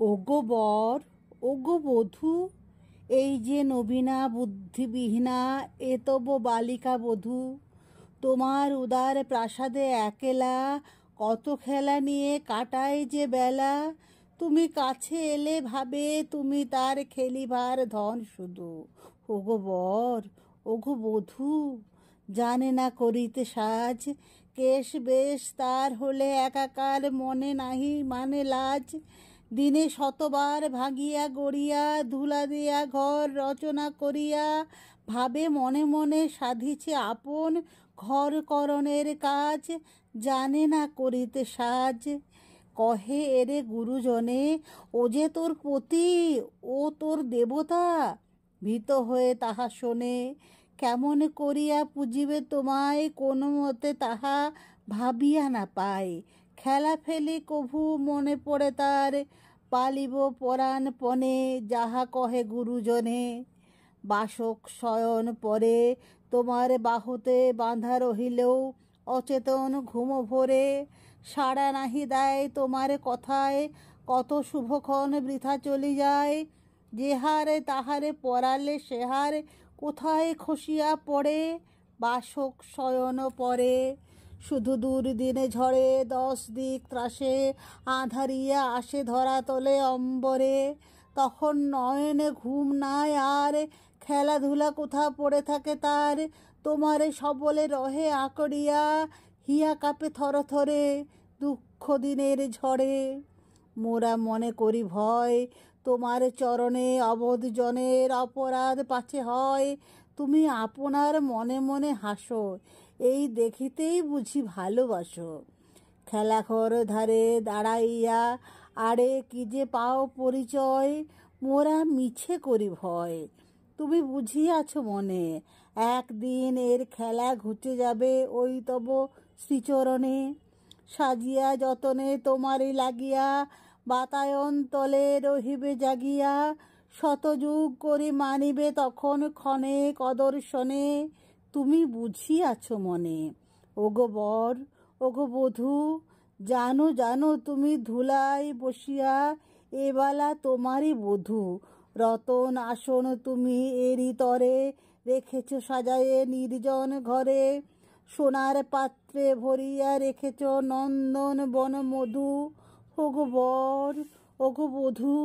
ওগো বর, ওগো বধূ, এই যে নবীনা বুদ্ধিবিহীনা এ তব বালিকা বধূ। তোমার উদার প্রাসাদে একেলা কত খেলা নিয়ে কাটায় যে বেলা। তুমি কাছে এলে ভাবে তুমি তার খেলিবার ধন শুধু। ওগো বর, ওগো বধূ, জানে না করিতে সাজ, কেশ বেশ তার হলে একাকার, মনে নাহি মানে লাজ। দিনে শতবার ভাঙিয়া গড়িয়া ধুলা দিয়া ঘর রচনা করিয়া, ভাবে মনে মনে সাধিছে আপন ঘর করণের কাজ, জানে না করিতে সাজ। কহে এরে গুরুজনে, ও যে তোর পতি, ও তোর দেবতা। ভীত হয়ে তাহা শোনে, কেমন করিয়া পুজিবে তোমায়, কোনো মতে তাহা ভাবিয়া না পায়। খেলা ফেলি কভু মনে পড়ে তার, পালিব পরাণ পণে যাহা কহে গুরুজনে। বাসক শয়ন পরে তোমার বাহুতে বাঁধা রহিলেও, অচেতন ঘুম ভরে সাড়া নাহি দেয় তোমার কথায়, কত শুভক্ষণ বৃথা চলি যায়। যেহারে তাহারে পড়ালে সেহার কোথায় খসিয়া পড়ে, বাসক শয়ন পরে। শুধু দুর্দিনে ঝড়ে 10 দিক ত্রাসে, আঁধারিয়া আসে ধরাতলে অম্বরে। তখন নয়নে ঘুম নাই আর, খেলাধুলা কোথা পড়ে থাকে তার। তোমারে সবলে রহে আঁকড়িয়া, হিয়া কাঁপে থরে থরে দুঃখ দিনের ঝড়ে। মোরা মনে করি ভয়, তোমার চরণে অবোধ জনের অপরাধ পাছে হয়। তুমি আপনার মনে মনে হাসো, এই দেখিতেই বুঝি ভালোবাসো। খেলাঘর ধারে দাঁড়াইয়া আরে কি যে পাও পরিচয়, মোরা মিছে করি ভয়। তুমি বুঝিয়াছ মনে, একদিন এর খেলা ঘুচে যাবে ওই তব শ্রীচরণে। সাজিয়া যতনে তোমারই লাগিয়া, বাতায়ন তলে রহিবে জাগিয়া। শতযুগ করি মানিবে তখন ক্ষণে কদর্শনে, তুমি বুঝিয়াছ মনে। ওগো বর, ওগো বধূ, জানো জানো তুমি ধুলায় বসিয়া, এবেলা তোমারই বধূ। রতন আসন তুমি এরই তরে, রেখেছ সাজায়ে নির্জন ঘরে। সোনার পাত্রে ভরিয়া রেখেছ নন্দন বন মধু। ওগো বর, ওগো বধূ।